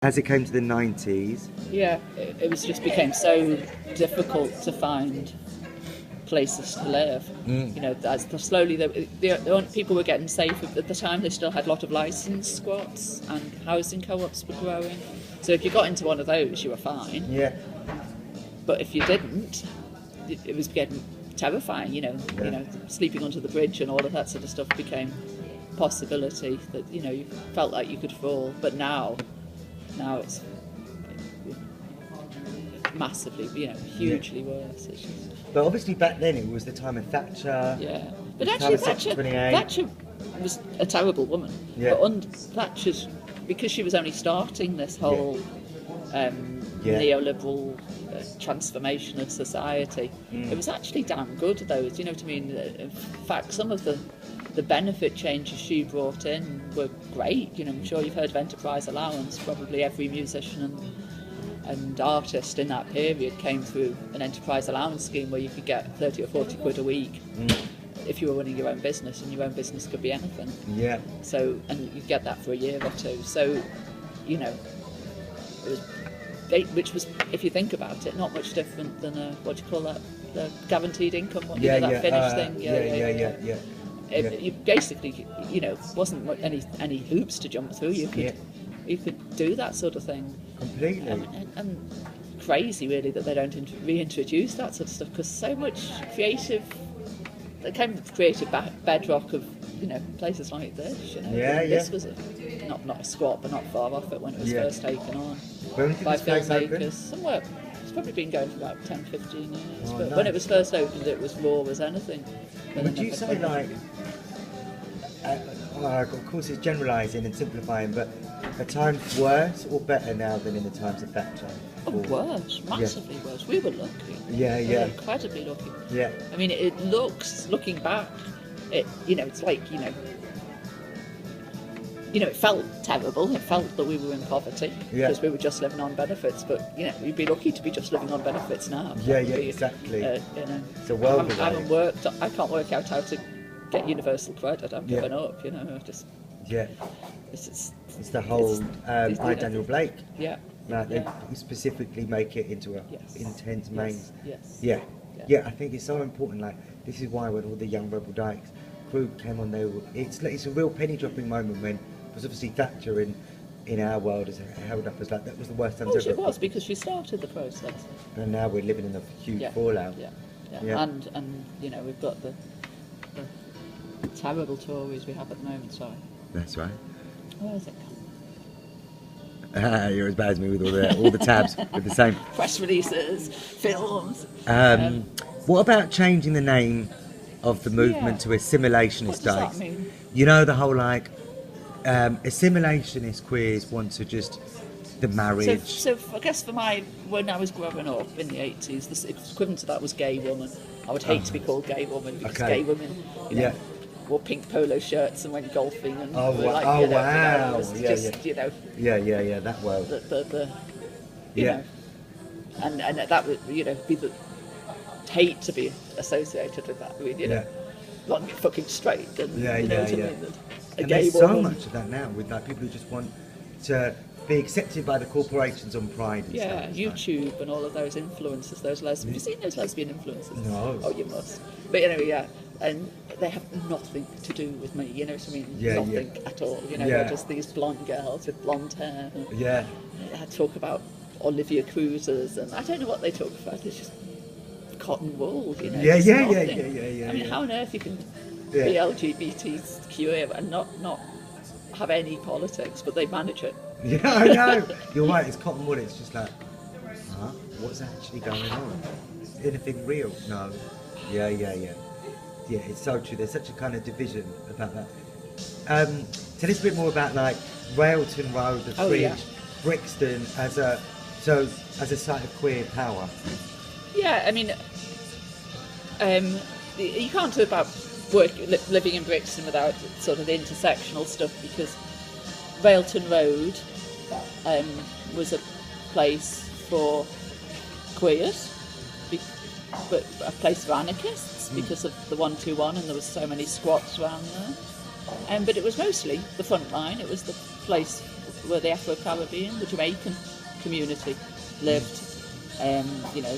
as it came to the 90s. Yeah, it was just became so difficult to find places to live. You know, as slowly people were getting safe. At the time, they still had a lot of licensed squats, and housing co-ops were growing. So if you got into one of those, you were fine. Yeah. But if you didn't, it was getting terrifying. You know, sleeping under the bridge and all of that sort of stuff became a possibility that you felt like you could fall. But now it's massively, hugely worse. It's just... But obviously back then it was the time of Thatcher. Yeah, but actually Thatcher was a terrible woman. Yeah. But under Thatcher's, because she was only starting this whole neoliberal transformation of society, it was actually damn good though. Do you know what I mean? In fact, some of the benefit changes she brought in were great. I'm sure you've heard of enterprise allowance. Probably every musician and artist in that period came through an enterprise allowance scheme where you could get 30 or 40 quid a week if you were running your own business, and your own business could be anything. Yeah. So, and you get that for a year or two. So, it was, which was, if you think about it, not much different than what do you call that? The guaranteed income, that Finnish thing. Yeah. You basically, wasn't any hoops to jump through. You could do that sort of thing. Completely. And crazy, really, that they don't reintroduce that sort of stuff, because so much the kind of creative bedrock of places like this. This was not a squat, but not far off it when it was first taken on by filmmakers. Somewhere it's probably been going for about 10, 15 years. But nice. When it was first opened, it was raw as anything. Would you say of course it's generalising and simplifying, but are times worse or better now than in the times of Thatcher? Oh, worse, massively worse. We were lucky. We were incredibly lucky. Yeah. I mean, it looks, looking back, it's like, it felt terrible. It felt that we were in poverty because we were just living on benefits. But you'd be lucky to be just living on benefits now. Exactly. It's a world away. I haven't worked. I can't work out how to get universal credit. I'm giving up. Just. Yeah. It's the whole Daniel Blake. Yeah. They specifically make it into a intense maze. Yes. Yeah. I think it's so important. Like, this is why when all the young Rebel Dykes crew came on, it's a real penny dropping moment when, because obviously Thatcher in our world is held up as like that was the worst time ever. It was, because she started the process. And now we're living in a huge fallout. Yeah. And we've got the terrible Tories we have at the moment. Sorry. That's right. Where is it? You're as bad as me with all the tabs with the same press releases, films. What about changing the name of the movement to assimilationist What does dykes? that mean? The whole assimilationist queers want to just the marriage. So I guess when I was growing up in the 80s, the equivalent to that was gay woman. I would hate to be called gay woman because gay women, wore pink polo shirts and went golfing and wow. That world. And that would people hate to be associated with that. Long fucking straight and and gay there's woman. so much of that now with people who just want to be accepted by the corporations on Pride and stuff. YouTube and all of those influencers, those lesbian. Have you seen those lesbian influencers? No. Oh, you must. But and they have nothing to do with me. You know what I mean? Nothing at all. They're just these blonde girls with blonde hair. I talk about Olivia Cruisers, and I don't know what they talk about. It's just cotton wool. Yeah. I mean, how on earth you can be LGBTQ and not have any politics, but they manage it. Yeah, I know. You're right. It's cotton wool. It's just like, what's actually going on? Is anything real? No. Yeah. Yeah, it's so true. There's such a kind of division about that. Tell us a bit more about Railton Road, the Fringe, Brixton as a site of queer power. Yeah, I mean, you can't talk about living in Brixton without sort of the intersectional stuff, because Railton Road was a place for queers, but a place for anarchists because of the 121, and there was so many squats around there. But it was mostly the front line. It was the place where the Afro-Caribbean, the Jamaican community lived. You know,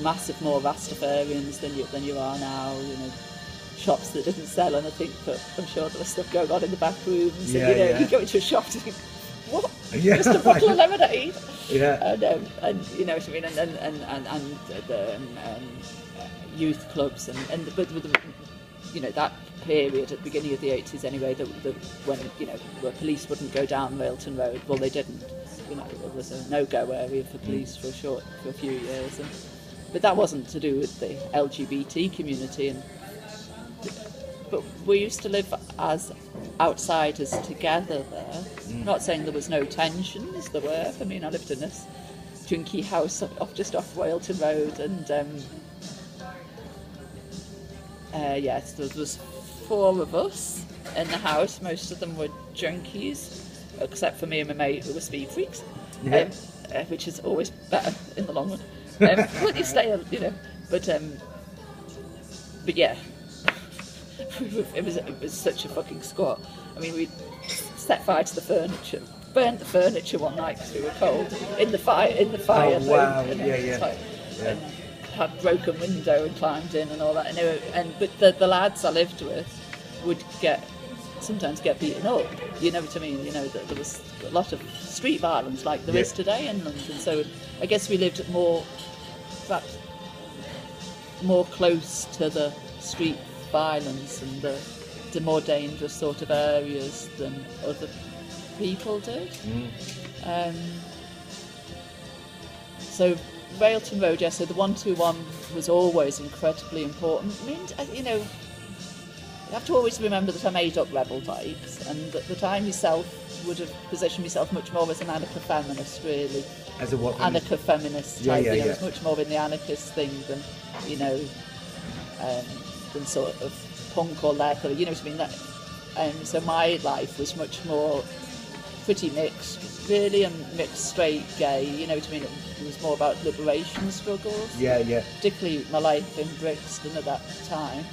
massive more Rastafarians than you are now. You know, shops that didn't sell anything, but I'm sure there was stuff going on in the back rooms. Yeah, and, you know, yeah. you go into a shop and think, what? Yeah. Just a bottle of lemonade. Yeah. And you know what I mean, and the youth clubs but with the, you know, that period at the beginning of the 80s anyway, when, you know, where police wouldn't go down Railton Road. Well, they didn't. You know, it was a no-go area for police for a few years, but that wasn't to do with the LGBT community. But we used to live as outsiders together there. Not saying there was no tensions, there were. I mean, I lived in this junky house just off Railton Road, and yes, there was 4 of us in the house. Most of them were junkies, except for me and my mate, who were speed freaks, which is always better in the long run. When you stay, you know, but yeah, it was such a fucking squat. I mean, we set fire to the furniture, burnt the furniture one night because we were cold in the fire. Oh wow! Yeah. And had broken window and climbed in and all that. But the lads I lived with would sometimes get beaten up. You know what I mean? You know, that there was a lot of street violence like there is today in London. So I guess we lived perhaps more close to the street violence and the more dangerous sort of areas than other people did. So Railton Road, yes, so the 121 was always incredibly important. I mean, you know, you have to always remember that I made up rebel types, and that I myself would have positioned myself much more as an anarcho-feminist, really. As a what? Anarcho-feminist type. I was yeah. much more in the anarchist thing than, you know, than sort of punk or leather, you know what I mean? That, so my life was much more pretty mixed, really, and mixed, straight, gay, you know what I mean? It was more about liberation struggles. Yeah. Particularly my life in Brixton at that time.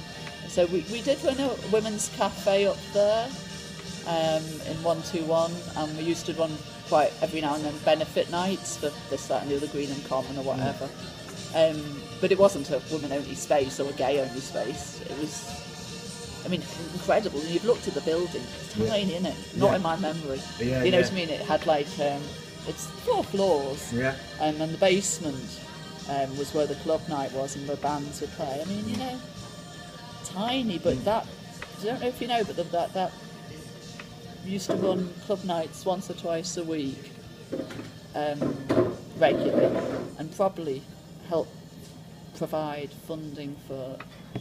So we did run a women's cafe up there in 121, and we used to run quite every now and then benefit nights for this, that and the other, Green and Common or whatever. But it wasn't a woman-only space or a gay-only space. It was, I mean, incredible. And you've looked at the building, it's tiny, isn't it? Not in my memory. You know what I mean? It had like, it's 4 floors. Yeah. And the basement was where the club night was and where bands would play. I mean, you know, tiny, but that, I don't know if you know, but that used to run club nights once or twice a week, regularly, and probably help provide funding for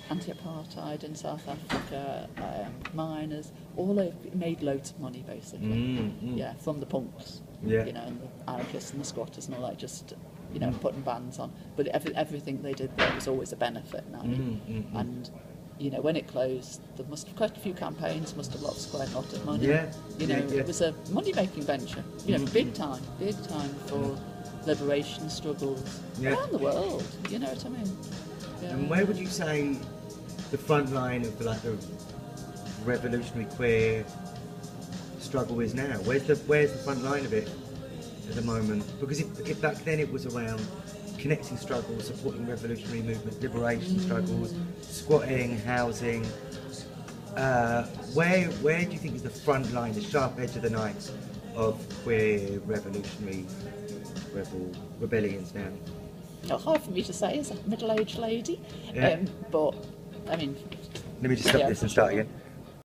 anti-apartheid in South Africa, miners, all made loads of money basically. Yeah, from the punks, you know, and the anarchists and the squatters and all that, just, you know, putting bands on. But everything they did there was always a benefit night. And, you know, when it closed, there must have quite a few campaigns, must have lost quite a lot of money. You know, it was a money-making venture, you know, big time for liberation struggles around the world, you know what I mean? Yeah. And where would you say the front line of the revolutionary queer struggle is now? Where's the front line of it at the moment? Because if back then it was around connecting struggles, supporting revolutionary movement, liberation struggles, squatting, housing, where do you think is the front line, the sharp edge of the knife of queer revolutionary rebellions now? Not hard for me to say as a middle-aged lady, but I mean, let me just stop this and start again.